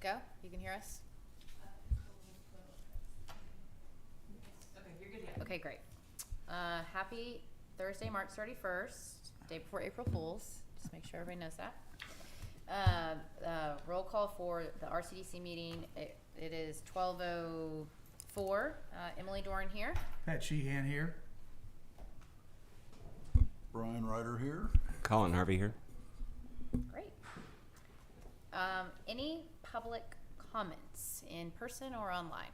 go? You can hear us? Okay, you're good. Yeah. Okay, great. Happy Thursday, March 31st, day before April Fools. Just make sure everybody knows that. Roll call for the RCDC meeting. It is 12:04. Emily Doran here. Pat Sheehan here. Brian Ryder here. Colin Harvey here. Great. Any public comments in person or online?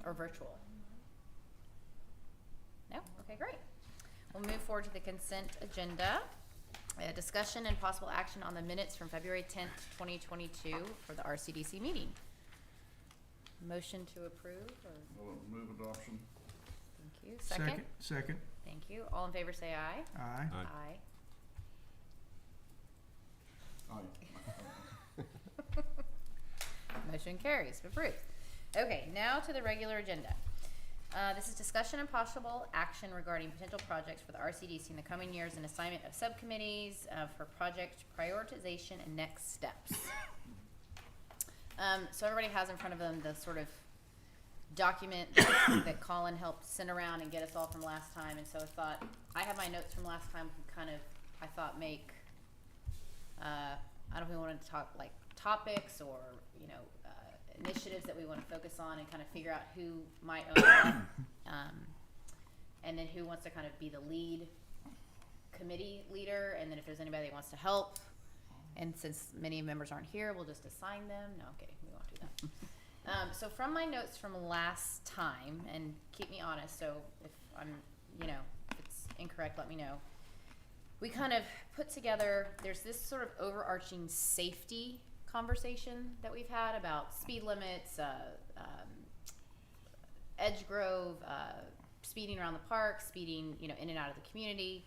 Or virtual? No? Okay, great. We'll move forward to the consent agenda. Discussion and possible action on the minutes from February 10th, 2022 for the RCDC meeting. Motion to approve or? I'll move adoption. Thank you. Second? Second. Thank you. All in favor say aye. Aye. Aye. Aye. Motion carries. Approved. Okay, now to the regular agenda. This is discussion and possible action regarding potential projects for the RCDC in the coming years and assignment of subcommittees for project prioritization and next steps. So everybody has in front of them the sort of document that Colin helped send around and get us all from last time. And so I thought, I have my notes from last time kind of, I thought make, I don't know if we wanted to talk like topics or, you know, initiatives that we want to focus on and kind of figure out who might own what, and then who wants to kind of be the lead committee leader, and then if there's anybody that wants to help, and since many members aren't here, we'll just assign them. No, okay, we won't do that. So from my notes from last time, and keep me honest, so if I'm, you know, if it's incorrect, let me know. We kind of put together, there's this sort of overarching safety conversation that we've had about speed limits, Edge Grove, speeding around the park, speeding, you know, in and out of the community,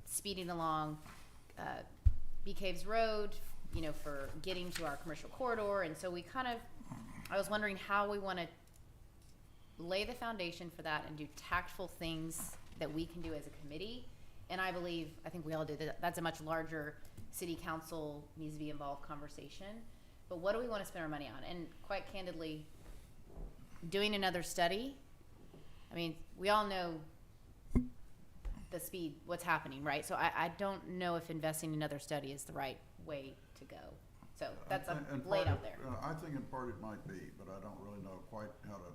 speeding along Bee Caves Road, you know, for getting to our commercial corridor. And so we kind of, I was wondering how we want to lay the foundation for that and do tactful things that we can do as a committee. And I think we all do that. That's a much larger city council needs to be involved conversation. But what do we want to spend our money on? And quite candidly, doing another study, I mean, we all know the speed, what's happening, right? So I don't know if investing in another study is the right way to go. So that's laid out there. I think in part it might be, but I don't really know quite how to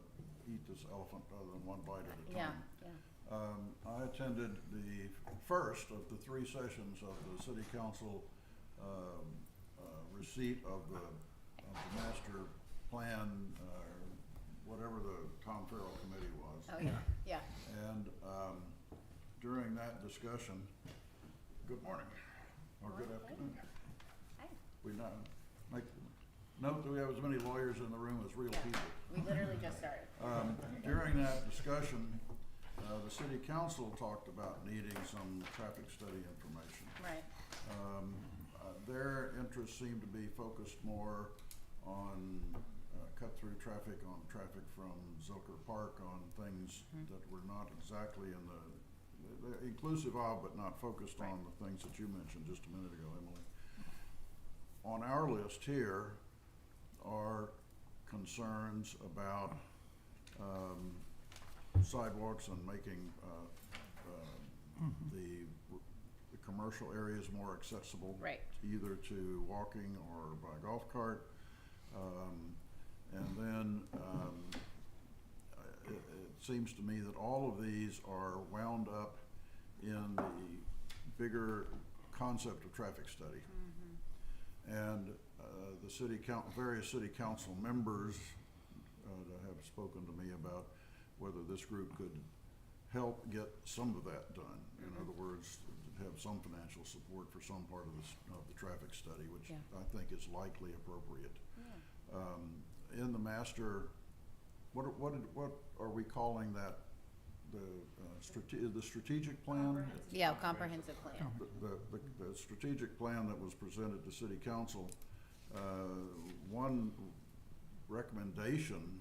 eat this elephant other than one bite at a time. Yeah. I attended the first of the three sessions of the city council receipt of the master plan, whatever the Tom Farrell committee was. Oh yeah, yeah. And during that discussion, good morning or good afternoon. Hi. We note that we have as many lawyers in the room as real people. We literally just started. During that discussion, the city council talked about needing some traffic study information. Right. Their interests seem to be focused more on cut-through traffic, on traffic from Zilker Park, on things that were not exactly in they're inclusive of, but not focused on the things that you mentioned just a minute ago, Emily. On our list here are concerns about sidewalks and making the commercial areas more accessible, Right. either to walking or by golf cart. And then it seems to me that all of these are wound up in the bigger concept of traffic study. And the various city council members have spoken to me about whether this group could help get some of that done. In other words, have some financial support for some part of the traffic study, which I think is likely appropriate. Yeah. In the master, what are we calling that? The strategic plan? Yeah, comprehensive plan. The strategic plan that was presented to city council, one recommendation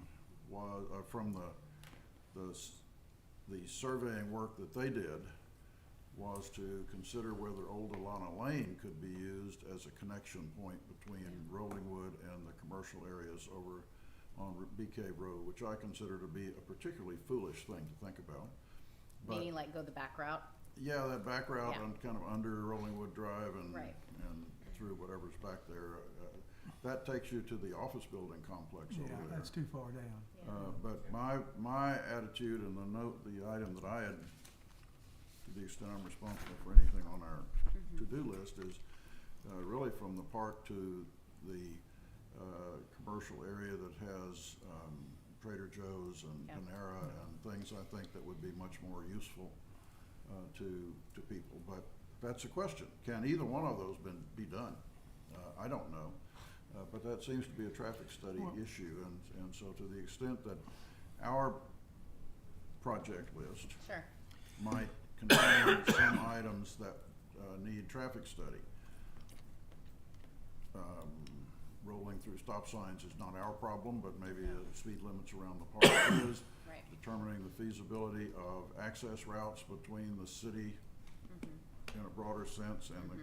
was from the surveying work that they did was to consider whether Old Alana Lane could be used as a connection point between Rollingwood and the commercial areas over on Bee Cave Road, which I consider to be a particularly foolish thing to think about. But Meaning like go the back route? yeah, that back route Yeah. on kind of under Rollingwood Drive and Right. through whatever's back there, that takes you to the office building complex over Yeah, there. that's too far down. But my attitude and the item that I had, to the extent I'm responsible for anything on our to-do list, is really from the park to the commercial area that has Trader Joe's and Yeah. Panera and things I think that would be much more useful to people. But that's a question. Can either one of those be done? I don't know. But that seems to be a traffic study Well- issue, and so to the extent that our project list Sure. might contain some items that need traffic study. Rolling through stop signs is not our problem, but maybe the speed limits around the park is. Right. Determining the feasibility of access routes between the city in a broader sense and the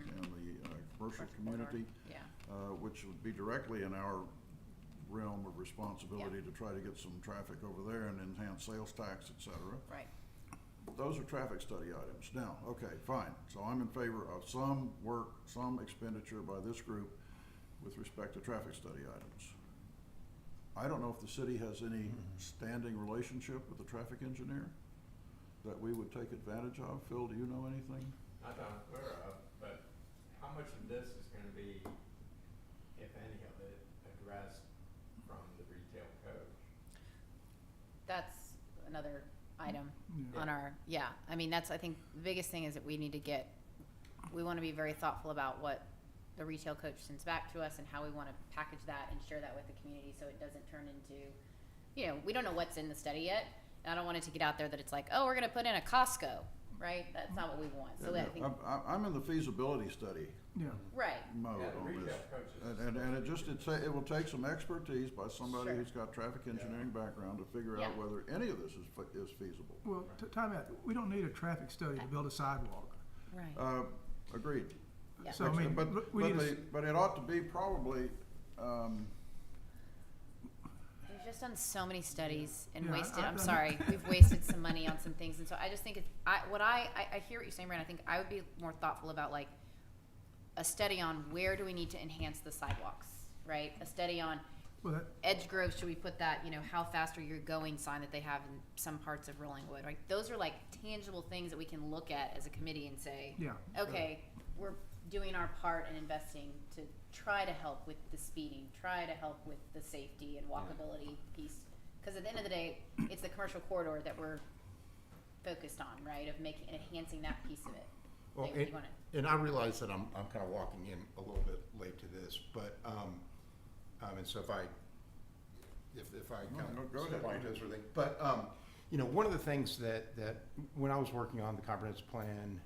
commercial community, Yeah. which would be directly in our realm of responsibility to try to get some traffic over there and enhance sales tax, et cetera. Right. Those are traffic study items. Now, okay, fine. So I'm in favor of some work, some expenditure by this group with respect to traffic study items. I don't know if the city has any standing relationship with the traffic engineer that we would take advantage of. Phil, do you know anything? Not that I'm aware of, but how much of this is gonna be, if any of it, addressed from the retail code? That's another item Yeah. on our, I mean, I think the biggest thing is that we need to we want to be very thoughtful about what the retail coach sends back to us and how we want to package that and share that with the community so it doesn't turn into, we don't know what's in the study yet. And I don't want it to get out there that it's like, oh, we're going to put in a Costco, right? That's not what we want. So I think, I'm in the feasibility study Yeah. right, mode Yeah, the on retail this. coaches. And it will take some expertise by somebody Sure. who's got traffic engineering background to figure out Yeah. whether any of this is feasible. Well, time out, we don't need a traffic study to build a sidewalk. right. Agreed. Yeah. So, I mean, we need to, But it ought to be probably, We've just done so many studies and Yeah, wasted, I've I'm done- sorry, we've wasted some money on some things. And so I just think I hear what you're saying, Brandon. I think I would be more thoughtful about like a study on where do we need to enhance the sidewalks, right? A study on well, that, Edge Grove, should we put that, how fast are you going sign that they have in some parts of Rollingwood, right? Those are like tangible things that we can look at as a committee and say, yeah. okay, we're doing our part and investing to try to help with the speeding, try to help with the safety and walkability piece. Because at the end of the day, it's the commercial corridor that we're focused on, right? Of enhancing that piece of it. Well, David, you wanna- and I realize that I'm kind of walking in a little bit late to this, but, and so if I kind No, of go step ahead. on toes or anything, but, one of the things that when I was working on the comprehensive plan,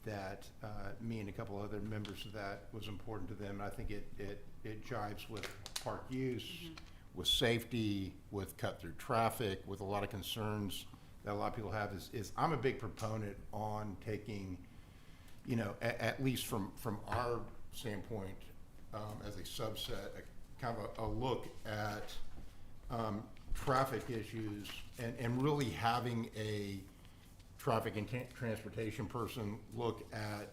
that me and a couple other members of that was important to them, and I think it jives with park use, with safety, with cut-through traffic, with a lot of concerns that a lot of people have is I'm a big proponent on taking, at least from our standpoint, as a subset, kind of a look at traffic issues and really having a traffic and transportation person look at,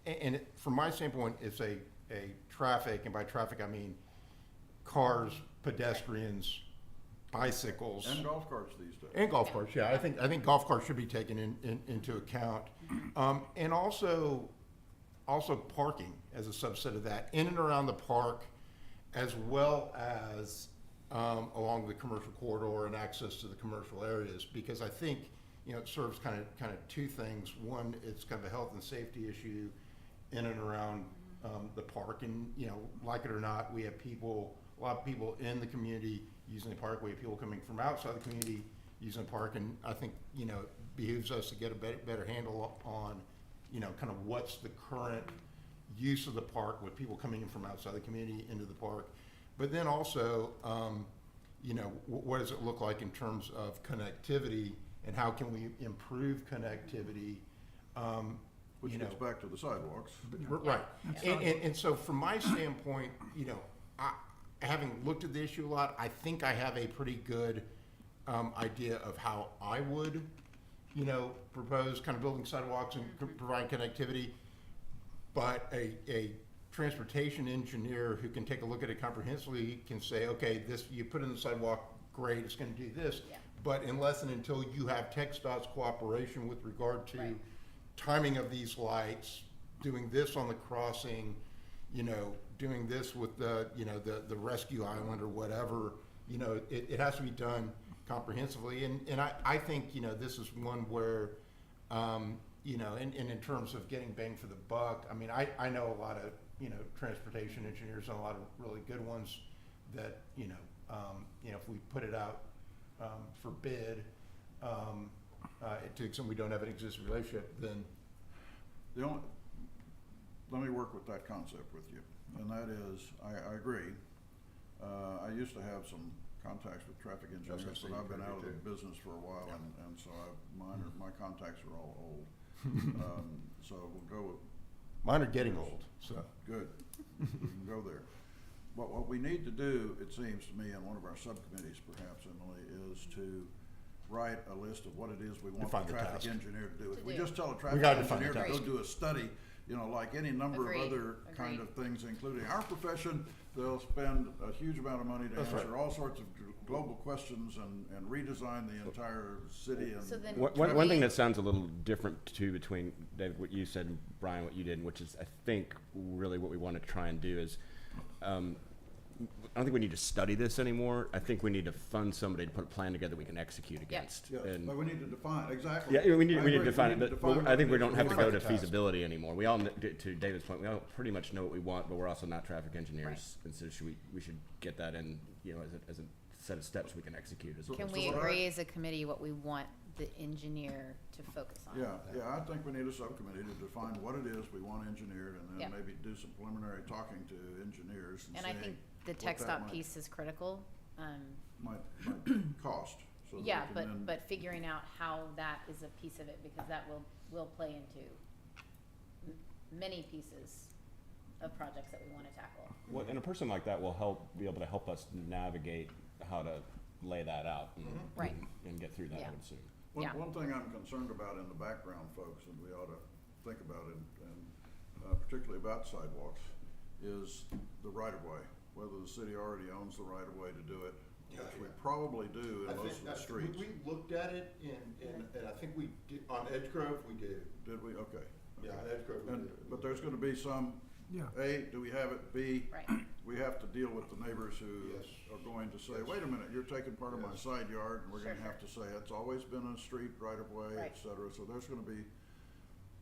and from my standpoint, it's a traffic, and by traffic I mean cars, pedestrians, bicycles. And golf carts these days. And golf carts, yeah. I think golf carts should be taken into account. And also parking as a subset of that, in and around the park, as well as along the commercial corridor and access to the commercial areas, because I think, it serves kind of two things. One, it's kind of a health and safety issue in and around the park, and, like it or not, we have a lot of people in the community using the park. We have people coming from outside the community using the park, and I think, it behooves us to get a better handle on, kind of what's the current use of the park with people coming in from outside the community into the park. But then also, what does it look like in terms of connectivity and how can we improve connectivity, Which you know. gets back to the sidewalks. Right, Yeah. and so from my standpoint, you know, having looked at the issue a lot, I think I have a pretty good idea of how I would, you know, propose kind of building sidewalks and provide connectivity. But a transportation engineer who can take a look at it comprehensively can say, okay, this, you put in the sidewalk, great, it's gonna do this. Yeah. But unless and until you have TxDOT's cooperation with regard to Right. timing of these lights, doing this on the crossing, you know, doing this with the, you know, the rescue island or whatever, you know, it has to be done comprehensively. And I think, you know, this is one where, you know, and in terms of getting bang for the buck, I mean, I know a lot of, you know, transportation engineers and a lot of really good ones that, you know, if we put it out for bid, to the extent we don't have an existing relationship, then Let me work with that concept with you, and that is, I agree. I used to have some contacts with traffic engineers, say but you I've been probably out of the do. business for a while, Yeah. and so my contacts are all old. So we'll go with, mine are getting old, so. good, we can go there. But what we need to do, it seems to me, in one of our subcommittees perhaps, Emily, is to write a list of what it is we want the Define the traffic task. engineer to do. If To we do. just tell a We traffic gotta define the engineer to go task. do a study, you know, like any number Agreed, of other kind agreed. of things, including our profession, they'll spend a huge amount of money to That's right. answer all sorts of global questions and redesign the entire city and. So then- One thing that sounds a little different too between David, what you said, and Brian, what you did, which is I think really what we want to try and do is, I don't think we need to study this anymore. I think we need to fund somebody to put a plan together we can execute against. Yes, And- but we need to define, exactly. yeah, we need I to agree. define We it, need to but define I what think we it don't is have to want. go to the task. feasibility anymore. We all, to David's point, we all pretty much know what we want, but we're also not traffic engineers. And so we should get that in, you know, as a set of steps we can execute. As Can So we what I- agree as a committee what we want the engineer to focus on? Yeah, I think we need a subcommittee to define what it is we want engineered, and Yeah. then maybe do some preliminary talking to engineers and And I seeing think the what tech that stop might- piece is critical. might cost. So that we Yeah, can but, then- but figuring out how that is a piece of it, because that will play into many pieces of projects that we wanna tackle. Well, and a person like that will be able to help us navigate how to lay that out and, Right. and get through that, Yeah. I would assume. Yeah. One thing I'm concerned about in the background, folks, and we ought to think about it, and particularly about sidewalks, is the right-of-way, whether the city already owns the right-of-way to do it, which we probably do in most of the streets. We looked at it and I think we did, on Edge Grove, we did. Did we? Okay. Yeah, on Edge Grove we And, did. but there's gonna be some, Yeah. A, do we have it? B, Right. we have to deal with the neighbors who Yes. are going to say, Yes. wait a minute, you're taking part of my Yes. side yard, and we're gonna Sure, have to say, it's always been a street right of way, Right. et cetera, so there's gonna be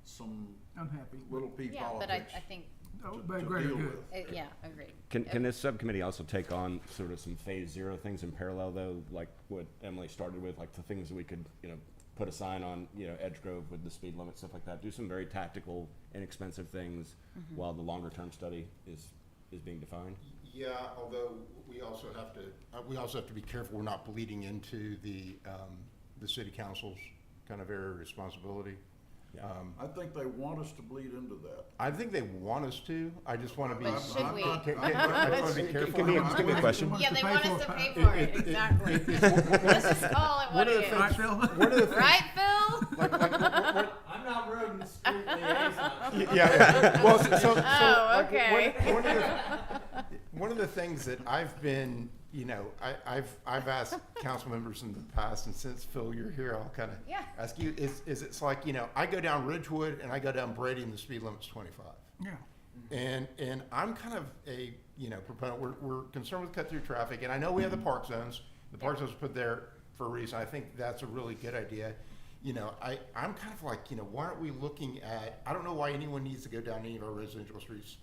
some Unhappy. little P Yeah, but I politics think, Oh, to but greater deal good. with. yeah, agreed. Can this subcommittee also take on sort of some phase zero things in parallel though, like what Emily started with, like the things that we could, you know, put a sign on, you know, Edge Grove with the speed limit, stuff like that, do some very tactical, inexpensive things while the longer term study is being defined? Yeah, although we also have to be careful we're not bleeding into the city council's kind of area of responsibility. Yeah. I think they want us to bleed into that. I think they want us to, I just wanna be. But should we? I just wanna be careful. Give me a question. Yeah, they want us to pay it. for it, exactly. Let's just call it what it is. Right, Phil? One of the things, Right, Phil? I'm not road and street liaison. yeah. Well, so Oh, like, okay. one of the things that I've been, you know, I've asked council members in the past, and since Phil, you're here, I'll kind of Yeah. ask you, is it's like, you know, I go down Ridgewood and I go down Brady and the speed limit's 25. Yeah. And I'm kind of a, you know, proponent, we're concerned with cut through traffic, and I know we have the park zones. The park zones are put there for a reason. I think that's a really good idea. You know, I'm kind of like, you know, why aren't we looking at, I don't know why anyone needs to go down any of our residential streets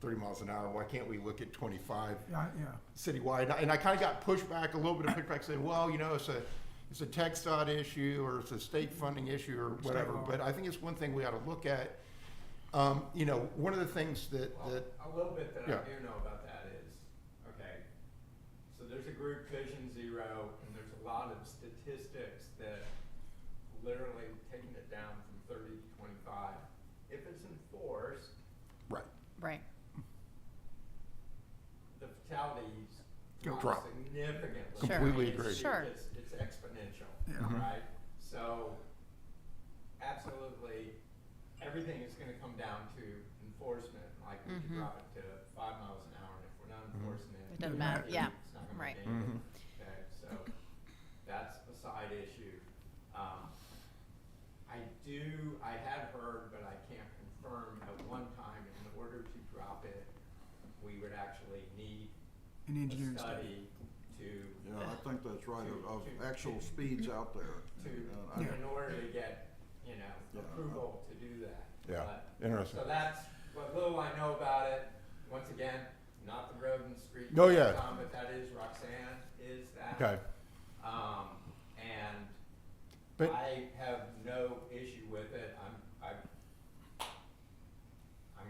30 miles an hour. Why can't we look at 25 Yeah, citywide? And I kind of got pushback, a little bit of pushback, saying, well, you know, it's a TxDOT issue or it's a state funding issue or whatever. law. But I think it's one thing we ought to look at. You know, one of the things that Well, a little bit that Yeah. I do know about that is, okay, so there's a group Vision Zero, and there's a lot of statistics that literally taking it down from 30 to 25. If it's enforced, Right. Right. the fatalities Go drop. significantly. Sure. Completely It's- agree. Sure. It's exponential, Yeah. Mhm. right? So, absolutely, everything is gonna come down to enforcement, like we could Mhm. drop it to 5 miles an hour, and if we're not enforcing it. It doesn't matter, yeah, It's not gonna right. make any Mhm. difference, okay, so, that's a side issue. I had heard, but I can't confirm, at one time, in order to drop it, we would actually need An a engineering study. study to, Yeah, I think that's right, of actual speeds out there. Yeah. in order to get, you know, Yeah. approval to do that. Yeah, But- interesting. So that's what little I know about it. Once again, not the road and street. Oh, yeah. But that is Roxanne, is that. Okay. And But- I have no issue with it. I'm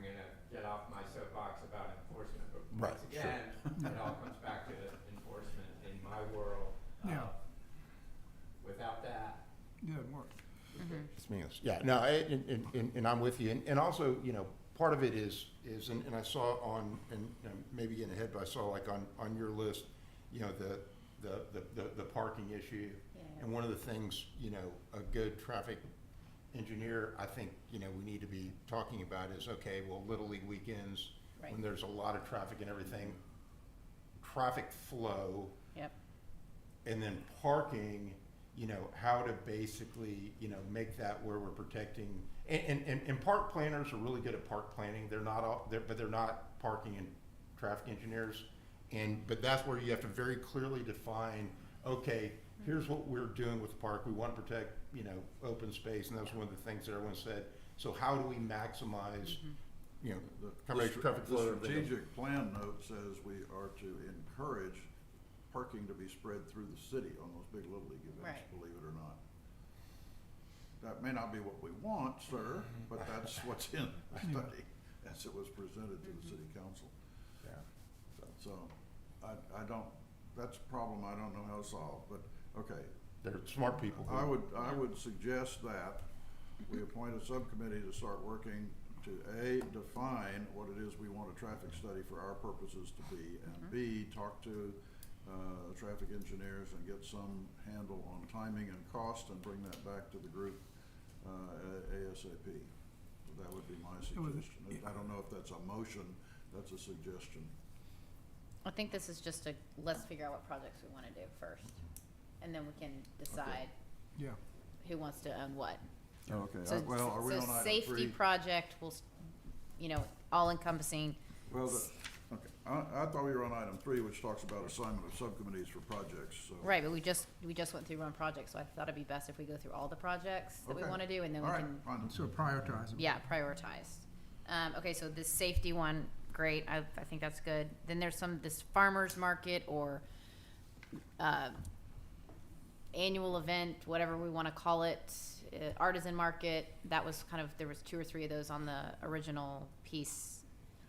gonna get off my soapbox about enforcement, but Right, once sure. again, it all comes back to enforcement in my world. Yeah. Without that, Yeah, it worked. It's meaningless. Yeah, no, and I'm with you. And also, you know, part of it is, and I saw on, and maybe getting ahead, but I saw like on your list, you know, the parking issue. Yeah. And one of the things, you know, a good traffic engineer, I think, you know, we need to be talking about is, okay, well, Little League weekends, Right. when there's a lot of traffic and everything, traffic flow, Yep. and then parking, you know, how to basically, you know, make that where we're protecting. And park planners are really good at park planning. They're not all, but they're not parking and traffic engineers. But that's where you have to very clearly define, okay, here's what we're doing with the park. We want to protect, you know, open space, and that's one of the things that everyone said. So how do we maximize, you know, combination traffic flow? The and everything else? strategic plan note says we are to encourage parking to be spread through the city on those big Little League events, Right. believe it or not. That may not be what we want, sir, but that's what's in the study as it was presented to the city council. Yeah. So, I don't, that's a problem I don't know how to solve, but, okay. They're smart people. I would suggest that we appoint a subcommittee to start working to A, define what it is we want a traffic study for our purposes to be, and B, talk to traffic engineers and get some handle on timing and cost and bring that back to the group ASAP. That would be my suggestion. I don't know if that's a motion, that's a suggestion. I think this is just let's figure out what projects we wanna do first, and then we can decide Yeah. who wants to own what. Okay, So, well, are we on item safety three? project will, you know, all encompassing, Well, okay, I thought we were on item 3, which talks about assignment of subcommittees for projects, so. right, but we just went through one project, so I thought it'd be best if we go through all the projects that we Okay. wanna do, and then we All right, can, fine. So prioritize them. yeah, prioritize. Okay, so this safety one, great, I think that's good. Then there's this farmer's market or, annual event, whatever we wanna call it, artisan market, that was kind of, there was 2 or 3 of those on the original piece.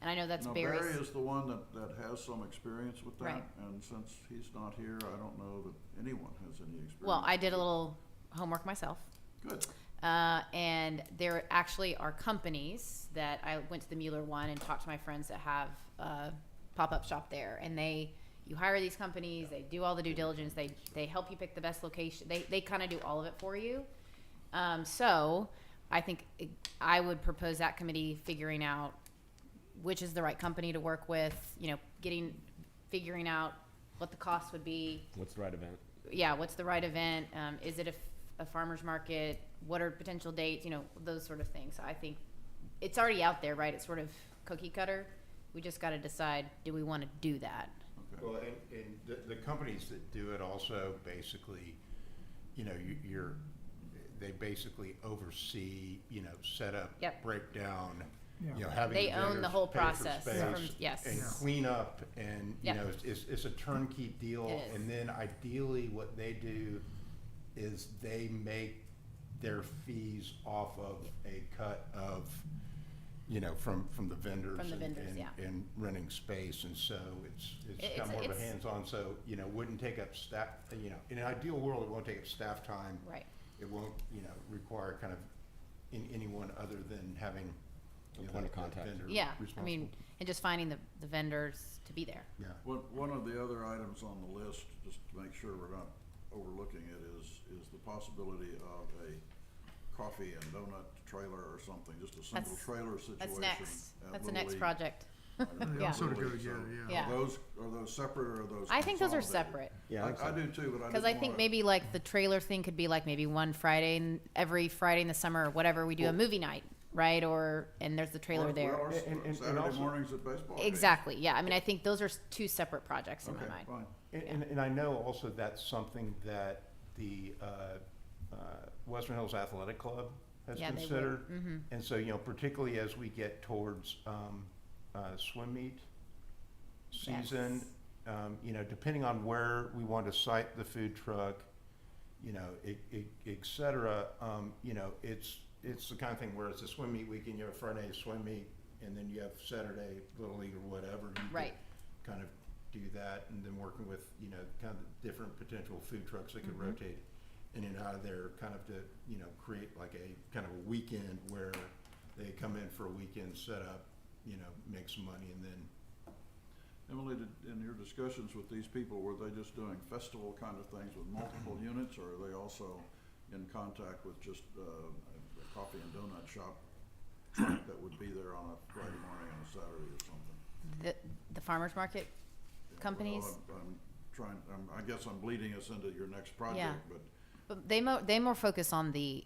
And I know that's Now, Barry's. Barry is the one that has some experience with that, Right. and since he's not here, I don't know that anyone has any experience. Well, I did a little homework myself. Good. And there actually are companies that I went to the Mueller one and talked to my friends that have a pop-up shop there, and you hire these companies, they do all the due diligence, they help you pick the best location, they kind of do all of it for you. So I think I would propose that committee figuring out which is the right company to work with, you know, figuring out what the cost would be. What's the right event? Yeah, what's the right event? Is it a farmer's market? What are potential dates? You know, those sort of things. I think it's already out there, right? It's sort of cookie cutter. We just got to decide, do we want to do that? Okay. Well, and the companies that do it also basically, you know, they basically oversee, you know, setup, Yep. breakdown, Yeah. you know, having They own the vendors whole pay for process space from- yes. and Yeah. clean up, and you Yep. know, it's a turnkey deal. It is. And then ideally, what they do is they make their fees off of a cut of, you know, from the vendors. From the vendors, and, yeah. and renting space, and so it's It's- kind of more of a it's- hands-on. So you know, wouldn't take up staff. You know, in an ideal world, it won't take up staff time. Right. it won't, you know, require kind of anyone other than having, you know, Point of that contact. vendor Yeah, I responsible. mean, and just finding the vendors to be there. Yeah. One of the other items on the list, just to make sure we're not overlooking it, is the possibility of a coffee and donut trailer or something, just a single That's- trailer situation. That's next. at That's the Little next League. project. They Yeah. all sort of go Little League, so together, Yeah. Are those separate or are those I think those are consolidated? separate. Yeah, I do too, but I Because I didn't think wanna- maybe like the trailer thing could be like maybe one Friday and every Friday in the summer or whatever, we do a Well- movie night, right? And there's the trailer or there. And Saturday also- mornings at baseball games. Exactly, yeah. I mean, I think those are two separate projects in my Okay, mind. fine. And I know also that's something that the Western Hills Athletic Club has Yeah, they would. considered. Mhm. And so, you know, particularly as we get towards swim meet season, you know, depending on where we want to site the food truck, you know, et cetera, you know, it's the kind of thing where it's a swim meet weekend, you have Friday swim meet, and then you have Saturday Little League or whatever. You could Right. kind of do that, and then working with, you know, kind of different potential food trucks that could Mhm. rotate in and out of there, kind of to, you know, create like a kind of a weekend where they come in for a weekend setup, you know, make some money, and then Emily, in your discussions with these people, were they just doing festival kind of things with multiple units, or are they also in contact with just a coffee and donut shop truck that would be there on a Friday morning and a Saturday or something? The farmer's market Yeah, companies? well, I guess I'm bleeding us into your next project, Yeah. but But they more focus on the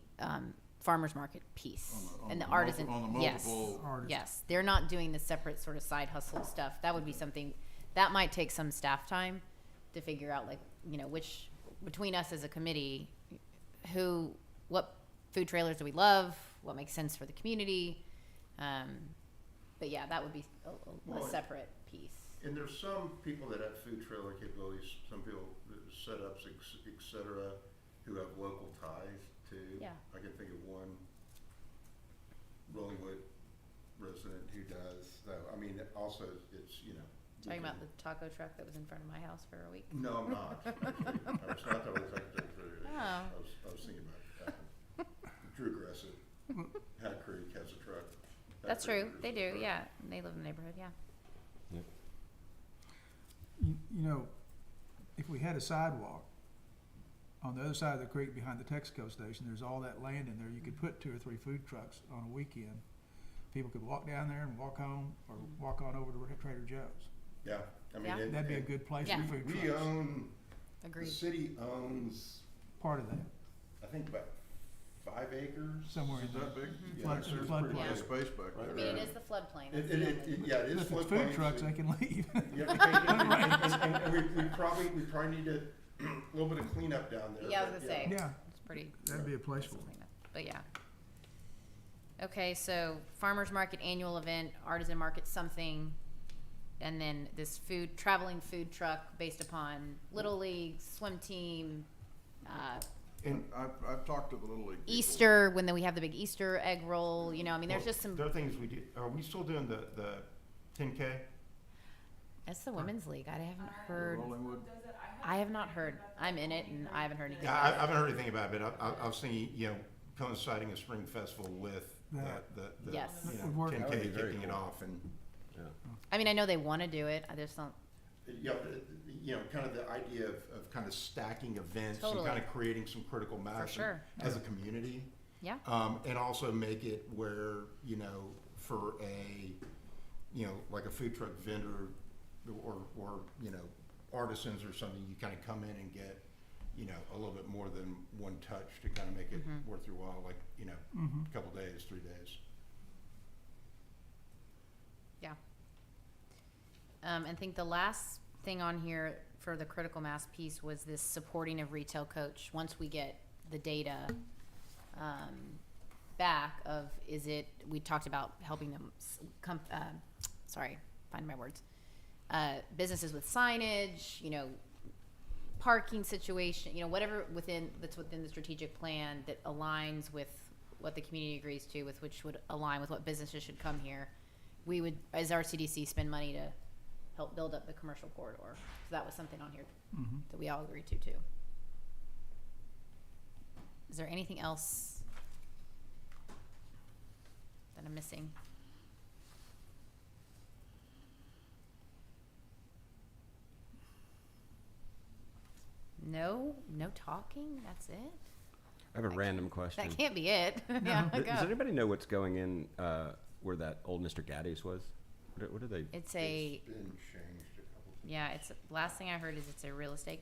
farmer's market piece On and the the artisan. on the Yes, multiple- Artists. yes, they're not doing the separate sort of side hustle stuff. That would be something that might take some staff time to figure out, like, you know, which between us as a committee, what food trailers do we love, what makes sense for the community. But yeah, that would be a Well, separate piece. And there's some people that have food trailer capabilities, some people, setups, et cetera, who have local ties too. Yeah. I can think of one Rollingwood resident who does, so, I mean, also, it's, you know. Talking about the taco truck that was in front of my house for a week. No, I'm not. I was not talking about Secretary Treasurer. Oh. I was thinking about, Drew Aggressive, Hat Creek has a truck. Hat That's Creek true. has They a do. truck. Yeah, they live in the neighborhood. Yeah. You know, if we had a sidewalk on the other side of the creek behind the Texaco station, there's all that land in there. You could put 2 or 3 food trucks on a weekend. People could walk down there and walk home, or walk on over to Trader Joe's. Yeah, I mean. Yeah. it- That'd be a it- good place Yeah. for food We trucks. own, the Agreed. city owns, Part of that, I think, about 5 acres. somewhere in Is there. that big? Mm-hmm. Yeah, Flood- so it's flood pretty Plenty plain. of big. space back I there. mean, it is the floodplain. It, That's it, the it, only- yeah, it But is if it's floodplain. food trucks, they can leave. Yeah, and we probably need a little bit of cleanup down there. Yeah, I was but gonna say. Yeah, It's pretty. that'd be a place for That's it. something that- But yeah. Okay, so farmers market annual event, artisan market something, and then this traveling food truck based upon Little League, swim team, And I've talked to the Little League people. Easter, when then we have the big Easter egg roll, you know, I mean, there's well, just some, there are things we do. Are we still doing the 10K? that's the women's league. I haven't The heard, Rollingwood. Does it? I have not heard. I'm in it and I haven't heard anything. Yeah, about I it. haven't heard anything about it, but I was thinking, you know, coinciding a spring festival with That- the Yes. you Would know, work. 10K That would be very kicking it cool. off, and I mean, I know they want to do it. I just don't, yeah, you know, kind of the idea of kind of stacking events Totally. and kind of creating some critical mass sure. as a community. yeah. And also make it where, you know, for a, you know, like a food truck vendor or, you know, artisans or something, you kind of come in and get, you know, a little bit more than one touch to kind of make it worth your while, like, you know, a couple days, 3 days. Yeah. I think the last thing on here for the critical mass piece was this supporting of retail coach. Once we get the data back of, we talked about helping them, find my words. Businesses with signage, you know, parking situation, you know, whatever that's within the strategic plan that aligns with what the community agrees to, with which would align with what businesses should come here. We would, as RCDC, spend money to help build up the commercial corridor. So that was something on here that we all agreed to too. Is there anything else that I'm missing? No talking, that's it? I have a random question. That can't be it. Yeah, Does go. anybody know what's going in, where that old Mr. Gaddy's was? What are they? It's a, It's been changed a couple times. yeah, it's, last thing I heard is it's a real estate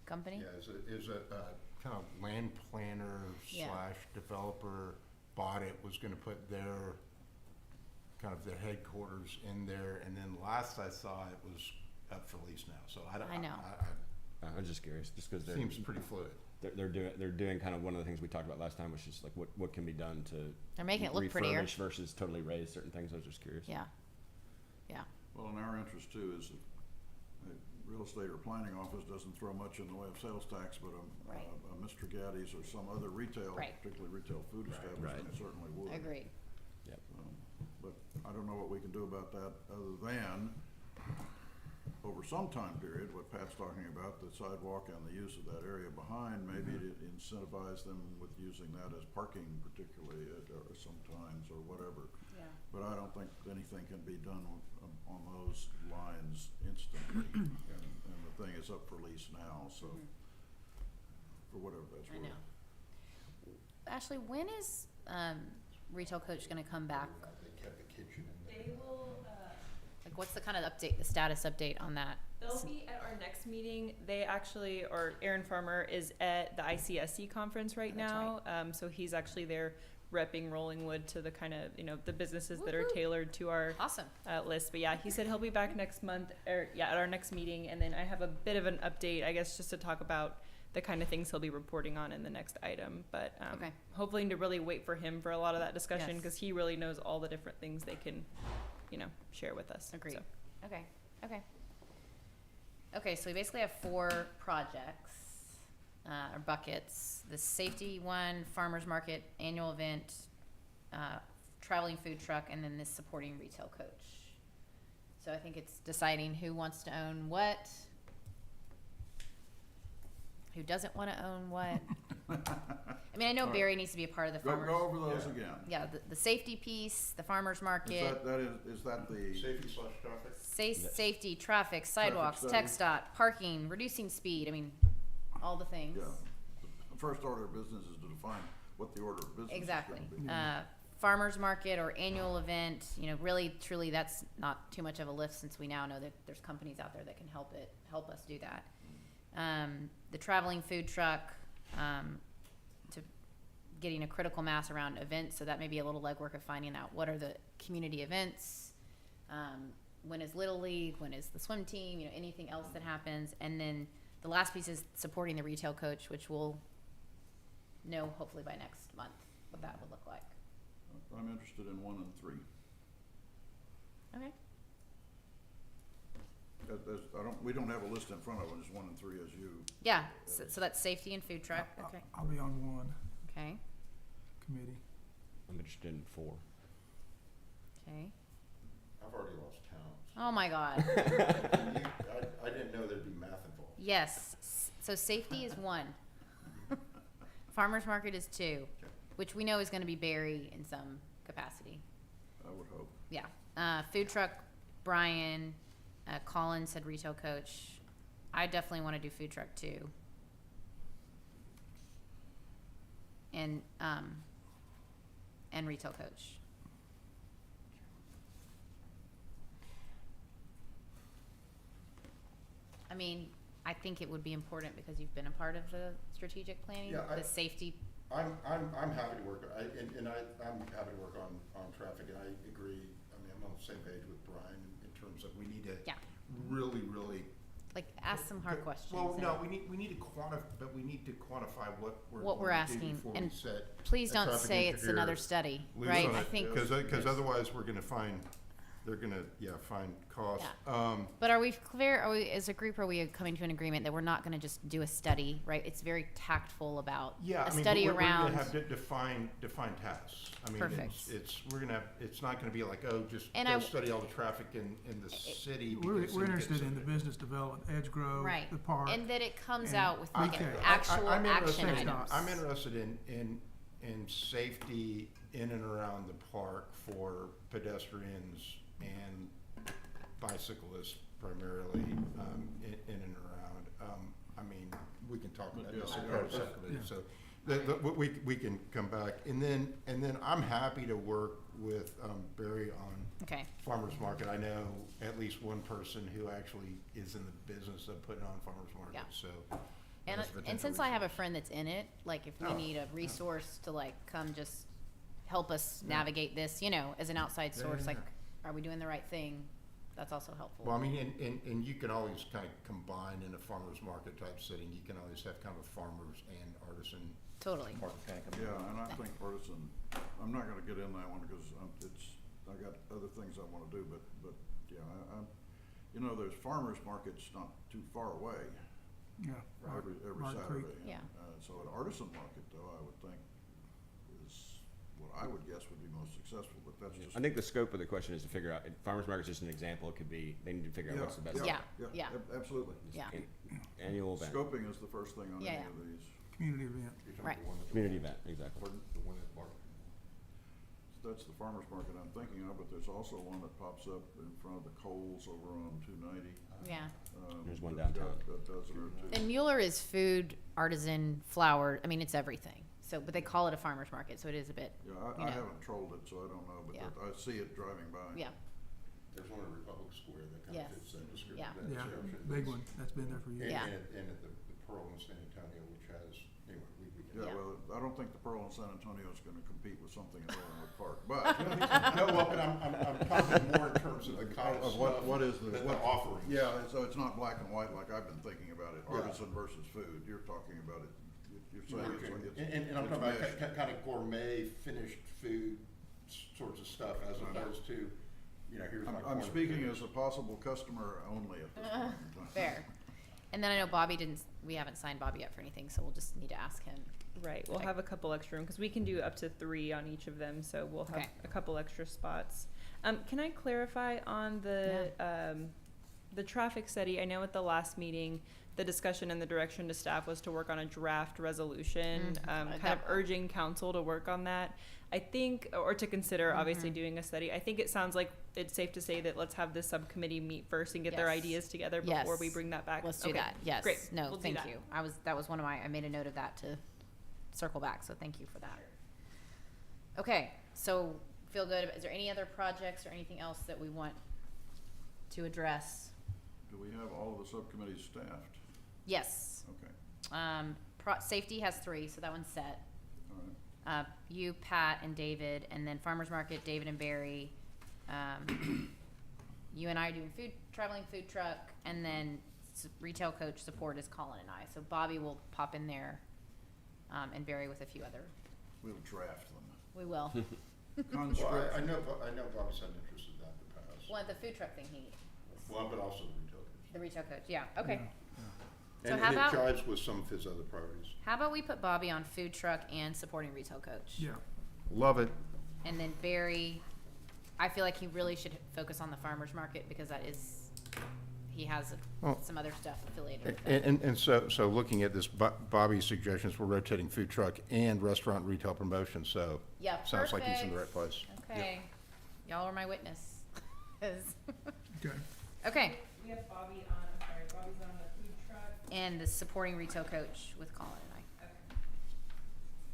company? Yeah, is a kind of land planner Yeah. / developer bought it, was gonna put their, kind of their headquarters in there, and then last I saw it was up for lease now, so I don't. I know. I was just curious, just because Seems pretty fluid. they're doing kind of one of the things we talked about last time, which is like what can be done to They're making it look prettier. refurbish versus totally raise certain things. I was just curious. Yeah, yeah, Well, in our interest too is if a real estate or planning office doesn't throw much in the way of sales tax, but Right. a Mr. Gaddy's or some other retail, Right. particularly retail food establishment Right. certainly would. agreed. Yep. But I don't know what we can do about that other than, over some time period, what Pat's talking about, the sidewalk and the use of that area behind, maybe to incentivize them with using that as parking particularly or sometimes or whatever. Yeah. But I don't think anything can be done on those lines instantly. And the thing is up for lease now, so for whatever that's I worth. know. Ashley, when is, Retail Coach gonna come back? They kept the kitchen in there. They will, Like, what's the kind of update, the status update on that? they'll be at our next meeting. They actually, or Aaron Farmer is at the ICSC conference right Oh, that's now. So he's actually there repping Rollingwood to the kind of, the businesses that are Woo-hoo. tailored to our Awesome. list. But yeah, he said he'll be back next month, or yeah, at our next meeting. And then I have a bit of an update, I guess, just to talk about the kind of things he'll be reporting on in the next item. But Okay. hopefully to really wait for him for a lot of that discussion, Yes. because he really knows all the different things they can, share with us. Agreed. So. Okay, so we basically have 4 projects, or buckets. The safety one, farmer's market, annual event, traveling food truck, and then this supporting retail coach. So I think it's deciding who wants to own what, who doesn't want to own what. I mean, I know All right. Barry needs to be a part of the Go farmer's. over those Yeah. again. Yeah, the safety piece, the farmer's Is market. that the, Safety / traffic? Safety, traffic, sidewalks, study. tech dot, parking, reducing speed, I mean, all the things. yeah, the first order of business is to define what the order of business is Exactly. gonna be. Farmer's market or annual event, really, truly, that's not too much of a lift since we now know that there's companies out there that can help us do that. The traveling food truck, to getting a critical mass around events, so that may be a little legwork of finding out what are the community events, when is Little League, when is the swim team, anything else that happens. And then the last piece is supporting the retail coach, which we'll know hopefully by next month what that would look like. I'm interested in 1 and 3. Okay. We don't have a list in front of us, 1 and 3 as you. Yeah, so that's safety and food truck, okay, I'll be on 1 okay, committee. I'm interested in 4. okay. I've already lost count. Oh my God. I didn't know there'd be math involved. Yes, so safety is 1. Farmer's market is 2, which we know is gonna be Barry in some capacity. I would hope. Yeah, food truck, Brian, Colin said retail coach. I definitely wanna do food truck too. And retail coach. I mean, I think it would be important because you've been a part of the strategic planning, Yeah, the safety. I'm happy to work, I'm happy to work on traffic, and I agree, I'm on the same page with Brian in terms of we need to Yeah. really, Like, ask some hard questions. Well, and no, we need to quantify what we're What we're going to do asking, before and we set. Please a don't traffic say it's another engineer study, loose right? on I it, think, Cause otherwise we're gonna find, they're gonna, find costs. but are we clear, as a group, are we coming to an agreement that we're not gonna just do a study, right? It's very tactful about Yeah, a I mean, study we're around. gonna have defined tasks. I mean, Perfect. we're gonna have, it's not gonna be like, oh, just And go I- study all the traffic in the city. We're because then you get interested in the something. business development, Edge Grove, Right, the park. and that it comes and out with like an retail. actual I'm action interested- items. I'm interested in safety in and around the park for pedestrians and bicyclists primarily, in and around. I mean, we can talk about this in our subcommittee, Yeah. so we can come back. And then I'm happy to work with Barry on Okay, farmer's market. I know at least one person who actually is in the business of putting on farmer's market, Yeah. so. and, that's a and potential since I have a resource. friend that's in it, like if we Oh, need a resource to like come just help us navigate this, you know, as an outside Yeah, source, yeah, like, yeah. are we doing the right thing? That's also helpful. Well, I mean, and you can always kind of combine in a farmer's market type setting, you can always have kind of a farmers and artisan Totally. market kind of. Yeah, and I think artisan, I'm not gonna get in that one because I got other things I wanna do, but, yeah, you know, there's farmers markets not too far away, Yeah. every Mark Creek. Saturday. Yeah. So an artisan market though, I would think is what I would guess would be most successful, but that's just. I think the scope of the question is to figure out, farmer's market's just an example, it could be, they need to figure out what's the best. Yeah. Yeah. Absolutely. Yeah. Annual event, Scoping is the first thing on Yeah, any yeah. of these. Community event. Right. community event, exactly. That's the farmer's market I'm thinking of, but there's also one that pops up in front of the Coles over on 290. Yeah. There's one that's got downtown. A dozen or two. And Mueller is food, artisan, flour. I mean, it's everything. So, but they call it a farmer's market, so it is a bit. Yeah, you I know. haven't trolled it, so I don't know, but Yeah. I see it driving by. Yeah. There's one in Republic Square that kind Yes. of fits that description. Yeah. that Yeah, description. big one. That's been there for years. Yeah. And at the Pearl in San Antonio, which has, anyway, we can. Yeah, Yeah. well, I don't think the Pearl in San Antonio is gonna compete with something in Illinois Park, but. No, well, but I'm talking more in terms of the kind of Of stuff. what is the, that what they're offering. Yeah, so it's not black and white like I've been thinking about it, Yeah. artisan versus food, you're talking about it, you're saying it's like it's. And I'm it's talking about meshed. kind of gourmet, finished food sorts of stuff as I know. opposed to, you know, here's my corn. I'm speaking as a possible customer only at this point in time. Fair. And then I know Bobby didn't. We haven't signed Bobby up for anything, so we'll just need to ask him. Right, we'll have a couple extra, because we can do up to 3 on each of them, so we'll have Okay. a couple extra spots. Can I clarify on the traffic study? I know at the last meeting, the discussion and the direction to staff was to work on a draft resolution, kind of that- urging council to work on that. I think, or to consider obviously doing a study. I think it sounds like it's safe to say that let's have this subcommittee meet first and get their Yes. ideas together before we Yes. bring that back. Let's do Okay, that. Yes. Great. No, We'll do thank that. you. That was one of my. I made a note of that to circle back. So thank you for that. Okay. So feel good. Is there any other projects or anything else that we want to address? Do we have all of the subcommittees staffed? Yes. Okay, Safety has 3, so that one's set. all right. You, Pat, and David, and then Farmers Market, David and Barry. You and I are doing traveling food truck, and then retail coach support is Colin and I. So Bobby will pop in there, and Barry with a few other. We'll draft them. We will. Well, Conscript. I know Bobby's had interest in that in the past. Well, the food truck thing he was Well, but also the retail coach. the retail coach. Yeah. Okay. So And how it about jives with some of his other priorities. how about we put Bobby on food truck and supporting retail coach, Yeah. Love it. and then Barry. I feel like he really should focus on the farmers market because that is he has Well, some other stuff affiliated with that. And so looking at this, Bobby's suggestions, we're rotating food truck and restaurant retail promotion, so Yeah, sounds like he's in the right perfect. place. Okay, y'all are my witness. Okay. Okay, We have Bobby's on the food truck, and the supporting retail coach with Colin and I. okay.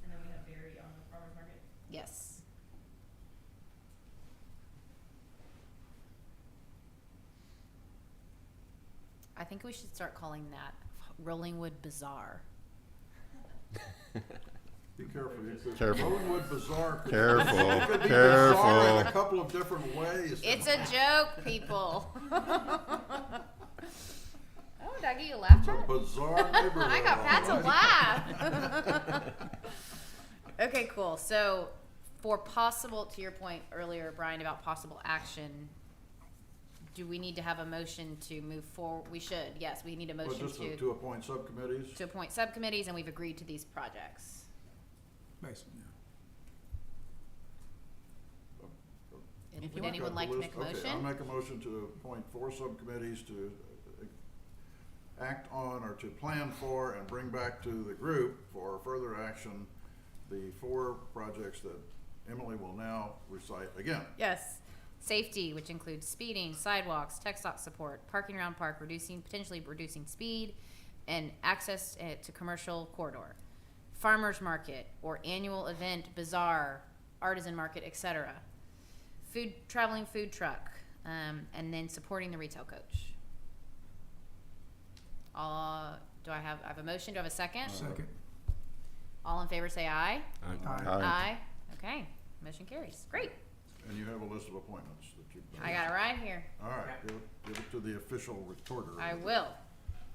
And then we have Barry on the farmer's market. Yes. I think we should start calling that Rollingwood Bazaar. Be careful. You could- Careful. Rollingwood Bazaar. could- Careful, It could be bizarre in a careful. couple of different ways. It's a joke, people. Oh, did I get you a laugh It's a track? bizarre neighborhood. I got Pat to all right. laugh. Okay, cool. So, for possible, to your point earlier, Brian, about possible action, do we need to have a motion to move forward? We should, yes, we need a Well, motion just to to appoint subcommittees. appoint subcommittees, and we've agreed to these projects. Basically, And If would you anyone like to make a motion? Okay, I'll make a motion to appoint 4 subcommittees to act on or to plan for and bring back to the group for further action the 4 projects that Emily will now recite again. Yes. Safety, which includes speeding, sidewalks, tech stop support, parking around park, potentially reducing speed, and access to commercial corridor. Farmers market or annual event, bazaar, artisan market, etc. Traveling food truck, and then supporting the retail coach. Do I have a motion? Do I have a second? second. All in favor say aye. Aye. Aye. Okay, motion carries. Great. And you have a list of appointments that you've. I got it right here. All right, give it to the official recorder. I will.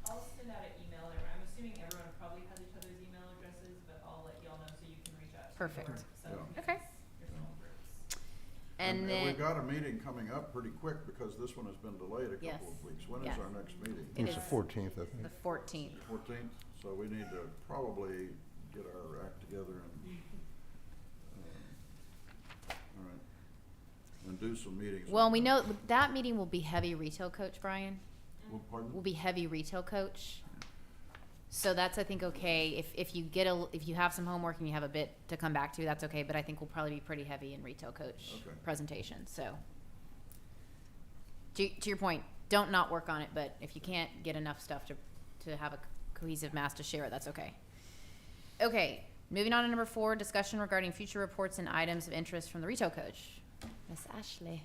I'll send out an email. I'm assuming everyone probably has each other's email addresses, but I'll let y'all know so you can reach out to Perfect. your, Yeah. Okay. your small groups. And then we've got a meeting coming up pretty quick because this one has been delayed a Yes. couple of weeks. When is Yes. our next meeting? It It's the is 14th, I think. the 14th. 14th, so we need to probably get our act together and, all right, and do some meetings. Well, we know that meeting will be heavy retail coach, Brian. Well, pardon? Will be heavy retail coach. So that's, I think, okay. If you have some homework and you have a bit to come back to, that's okay. But I think we'll probably be pretty heavy in retail coach Okay. presentation. So to your point, don't not work on it. But if you can't get enough stuff to have a cohesive mass to share, that's okay. Okay, moving on to number 4, discussion regarding future reports and items of interest from the retail coach. Miss Ashley.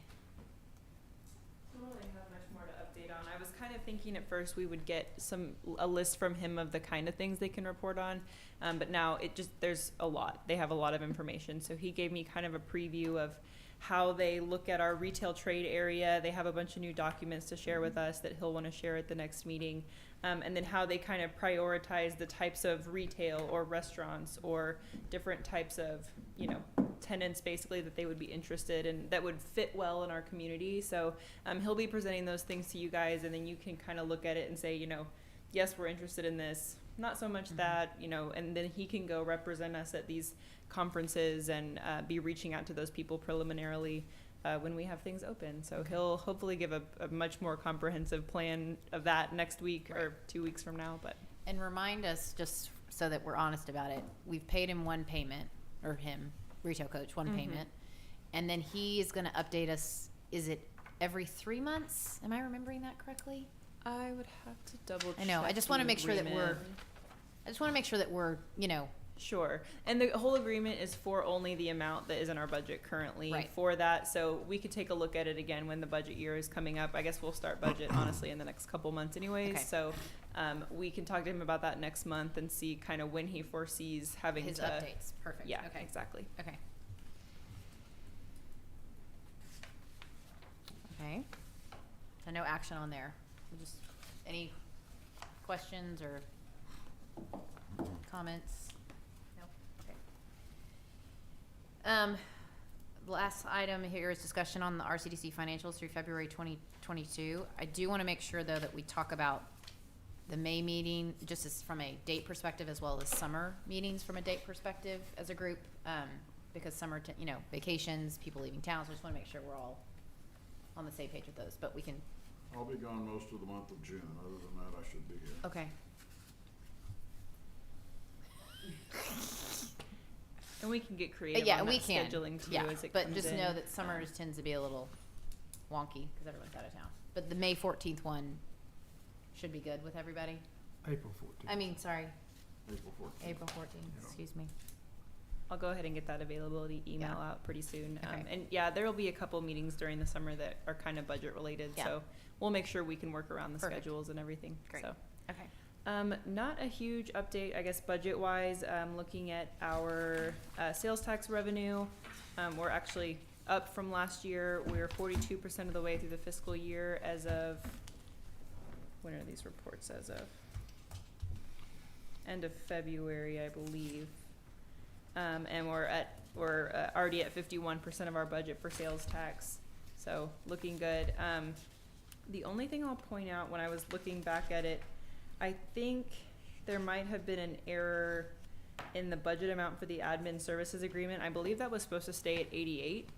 I don't really have much more to update on. I was kind of thinking at first we would get a list from him of the kind of things they can report on, but now there's a lot. They have a lot of information. So he gave me kind of a preview of how they look at our retail trade area. They have a bunch of new documents to share with us that he'll want to share at the next meeting. And then how they kind of prioritize the types of retail or restaurants or different types of, tenants basically that they would be interested in that would fit well in our community. So he'll be presenting those things to you guys, and then you can kind of look at it and say, yes, we're interested in this, not so much that, and then he can go represent us at these conferences and be reaching out to those people preliminarily when we have things open. So he'll hopefully give a much more comprehensive plan of that next week or 2 weeks from now. But And remind us, just so that we're honest about it, we've paid him one payment, or him, retail coach, one payment. And then he is going to update us, is it every 3 months? Am I remembering that correctly? I would have to double check. I know, I just want to the make sure that agreement. we're, Sure. And the whole agreement is for only the amount that is in our budget currently Right. for that. So we could take a look at it again when the budget year is coming up. I guess we'll start budget honestly in the next couple months anyways. Okay. So we can talk to him about that next month and see kind of when he foresees having his to. updates. Perfect. Yeah, Okay. exactly. Okay. Okay. So no action on there. Just any questions or comments? No? Okay. Last item here is discussion on the RCDC financials through February 2022. I do want to make sure, though, that we talk about the May meeting, just as from a date perspective, as well as summer meetings from a date perspective as a group, because summer, vacations, people leaving town, so I just want to make sure we're all on the same page with those, but we can, I'll be gone most of the month of June. Other than that, I should be here. okay. And we can get creative Yeah, on we that can. scheduling too Yeah, as it but comes just in. know that summer tends to be a little wonky because everyone's out of town. But the May 14th one should be good with everybody. April 14th. I mean, sorry, April 14th. April 14th, excuse me. I'll go ahead and get that availability email Yeah. out pretty soon. Okay. And yeah, there will be a couple meetings during the summer that are kind of budget related. Yeah. So we'll make sure we can work around the Perfect. schedules and everything. Great. So, Okay. not a huge update, I guess, budget wise. Looking at our sales tax revenue, we're actually up from last year. We're 42% of the way through the fiscal year as of, when are these reports as of? End of February, I believe. And we're already at 51% of our budget for sales tax. So looking good. The only thing I'll point out when I was looking back at it, I think there might have been an error in the budget amount for the admin services agreement. I believe that was supposed to stay at 88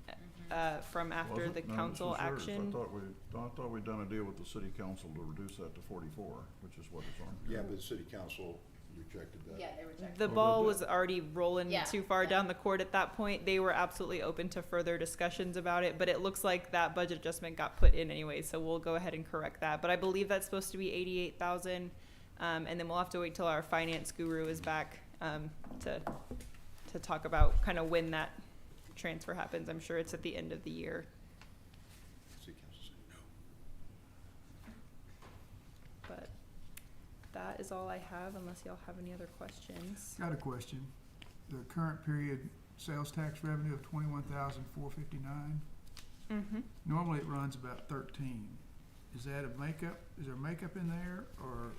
from after Was the it? No, council this was yours. action. I thought we'd done a deal with the city council to reduce that to 44, which is what it's on. Yeah, but the city council rejected that. Yeah, they rejected. The they ball did. was already rolling Yeah, too far yeah. down the court at that point. They were absolutely open to further discussions about it, but it looks like that budget adjustment got put in anyway, so we'll go ahead and correct that. But I believe that's supposed to be 88,000, and then we'll have to wait till our finance guru is back to talk about kind of when that transfer happens. I'm sure it's at the end of the year. City council said no. But that is all I have, unless y'all have any other questions. Got a question. The current period sales tax revenue of 21,459. Mm-hmm. Normally it runs about 13. Is that a makeup? Is there makeup in there, or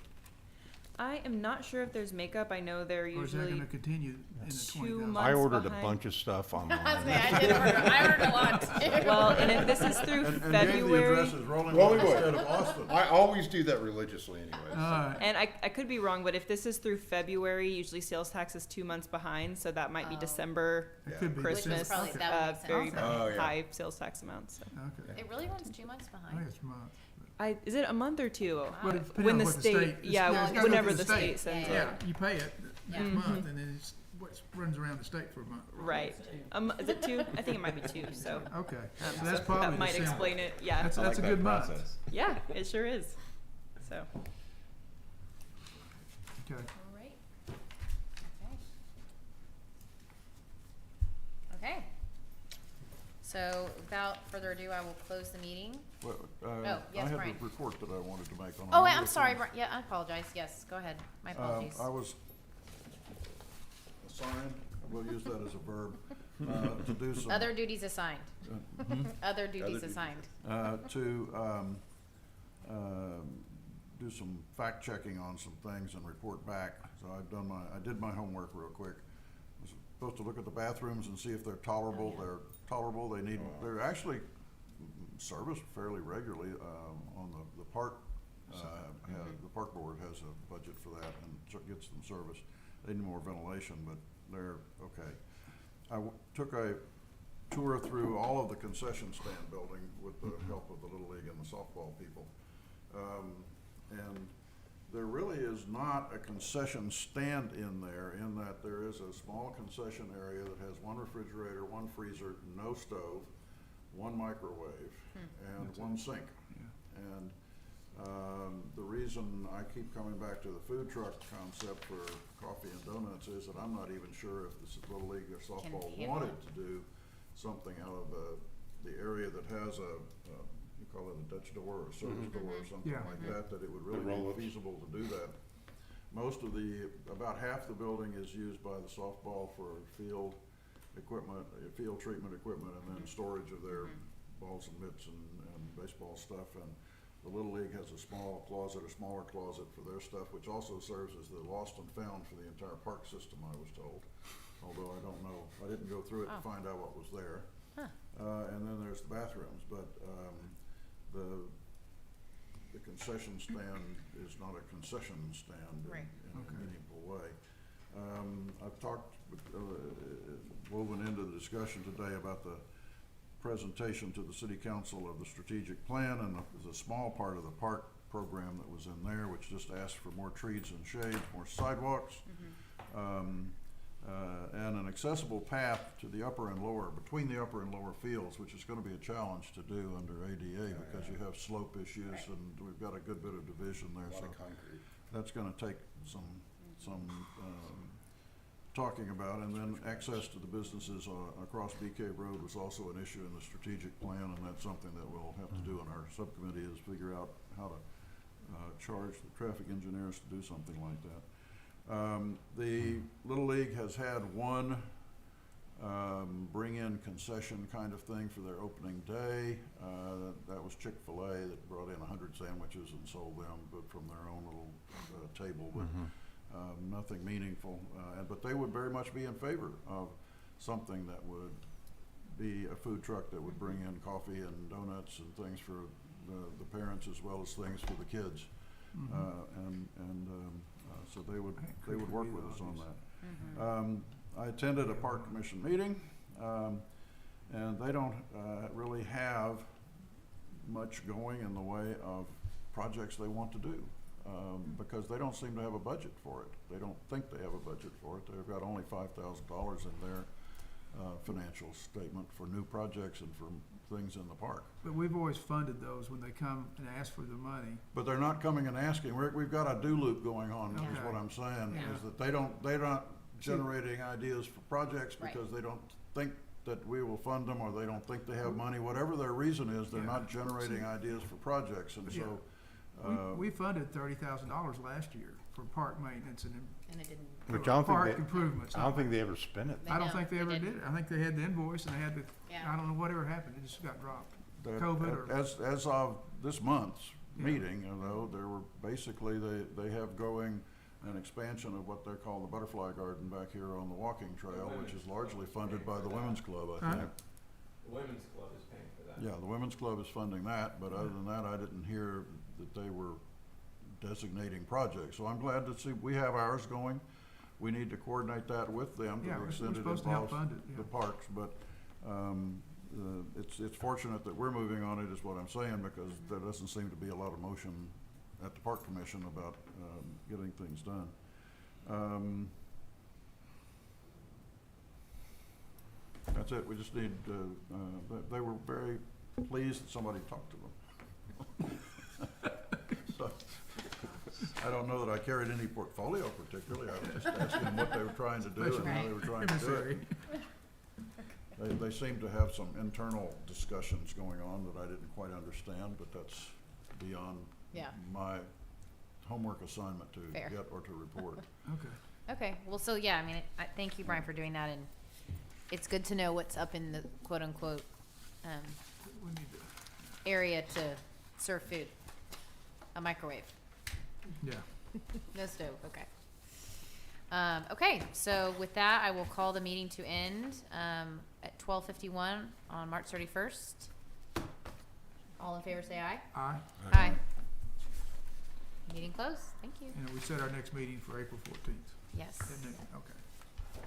I am not sure if there's makeup. I know they're is that usually going to continue in the 2 20,000? months I ordered behind. a bunch of stuff online. I ordered a lot too. Well, and if this is through And gave the February, addresses Rollingwood Rollingwood. instead of Austin. I always do that religiously anyway. Alright. and I could be wrong, but if this is through February, usually sales tax is 2 months behind, so that might be Oh. December, It could be Christmas, Which was probably- Okay. that would make sense. very Oh, yeah. high sales tax amounts. So. Okay. It really runs 2 months I think behind. it's a month. Is it a month or 2? But it depends When on the what the state, state- yeah, it's gotta go whenever through the the state state. sends Yeah, it. Yeah, you pay it Yeah. next month, and then it's what runs around the state for a month. Right. Is it 2? I think it might be 2. So Okay, so so that's probably that might December. explain it. Yeah. That's I a like that good month. process. Yeah, it sure is. So. Okay. All right. Okay. Okay. So without further ado, I will close the meeting. Well, yes, I had Brian. a report that I wanted to make on. a Oh, number I'm of sorry. things. Yeah, I apologize. Yes, go ahead. My apologies. I was assigned, we'll use that as a verb, to do some. Other duties assigned. Other duties duties. assigned. To do some fact checking on some things and report back. So I did my homework real quick. I was supposed to look at the bathrooms and see if they're tolerable. Oh, yeah. They're tolerable. They're actually serviced fairly regularly, on the park. The park board has a budget for that and gets them serviced. They need more ventilation, but they're okay. I took a tour through all of the concession stand building with the help of the Little League and the softball people. And there really is not a concession stand in there, in that there is a small concession area that has one refrigerator, one freezer, no stove, one microwave, and one sink. And the reason I keep coming back to the food truck concept for coffee and donuts is that I'm not even sure if the Little League or softball handle wanted it. to do something out of the area that has you call it a Dutch door or service door or something Yeah. like that it would really roll-ups. be feasible to do that. About half the building is used by the softball for field equipment, field treatment equipment, and then storage of their balls and mitts and baseball stuff. And the Little League has a smaller closet for their stuff, which also serves as the lost and found for the entire park system, I was told. Although I don't know, I didn't go through it to Oh. find out what was there. Huh. And then there's the bathrooms, but the concession stand is not a concession stand Right. in Okay. a meaningful way. I've talked, woven into the discussion today about the presentation to the city council of the strategic plan, and there's a small part of the park program that was in there, which just asked for more trees and shade, more sidewalks, and an accessible path to the upper and lower, between the upper and lower fields, which is gonna be a challenge to do under ADA, because you have slope issues, Right. and we've got a good bit of division there, A lot so of concrete. that's gonna take some talking about. And then access to the businesses across BK Road was also an issue in the strategic plan, and that's something that we'll have to do in our subcommittee, is figure out how to charge the traffic engineers to do something like that. The Little League has had one bring-in concession kind of thing for their opening day. That was Chick-fil-A that brought in 100 sandwiches and sold them, but from their own little table, but nothing meaningful. But they would very much be in favor of something that would be a food truck that would bring in coffee and donuts and things for the parents as well as things for the kids. So they would work with us on that. I attended a park commission meeting, and they don't really have much going in the way of projects they want to do, because they don't seem to have a budget for it. They don't think they have a budget for it. They've got only $5,000 in their financial statement for new projects and for things in the park. But we've always funded those when they come and ask for the money. But they're not coming and asking. We've got a do loop going on, is Okay. what I'm saying, Yeah. is that they're not generating ideas for projects Right. because they don't think that we will fund them, or they don't think they have money. Whatever their reason is, they're Yeah. not generating ideas for projects, and so. We funded $30,000 last year for park maintenance and And it didn't. Which I don't think park they- improvements. I don't think they ever spent it. I don't No, think they they ever didn't. did it. I think they had the invoice and they had the, Yeah. I don't know whatever happened, it just got dropped. that COVID or- As of this month's Yeah. meeting, there were basically, they have going an expansion of what they're called the butterfly garden back here on the walking trail, which is largely funded by the Women's Club, I Huh? think. The women's club is paying for that. Yeah, the Women's Club is funding that, but other than that, I didn't hear that they were designating projects. So I'm glad to see, we have ours going. We need to coordinate that with them to Yeah, the we're extent it supposed to help involves fund it, yeah. the parks, but, it's fortunate that we're moving on it, is what I'm saying, because there doesn't seem to be a lot of motion at the Park Commission about, getting things done. That's it, we just need, they were very pleased that somebody talked to them. So, I don't know that I carried any portfolio particularly, I was just asking them what they were trying to do and how they were trying to do it. They seem to have some internal discussions going on that I didn't quite understand, but that's beyond Yeah. my homework assignment to Fair. get or to report. Okay. Okay, well, so yeah, I mean, thank you, Brian, for doing that, and it's good to know what's up in the quote-unquote, We need to, area to serve food. A microwave, yeah. no stove, okay. Okay, so with that, I will call the meeting to end, at 12:51 on March 31st. All in favor, say aye. Aye. Aye. Meeting closed, thank you. And we set our next meeting for April 14th. Yes. Isn't it? Okay.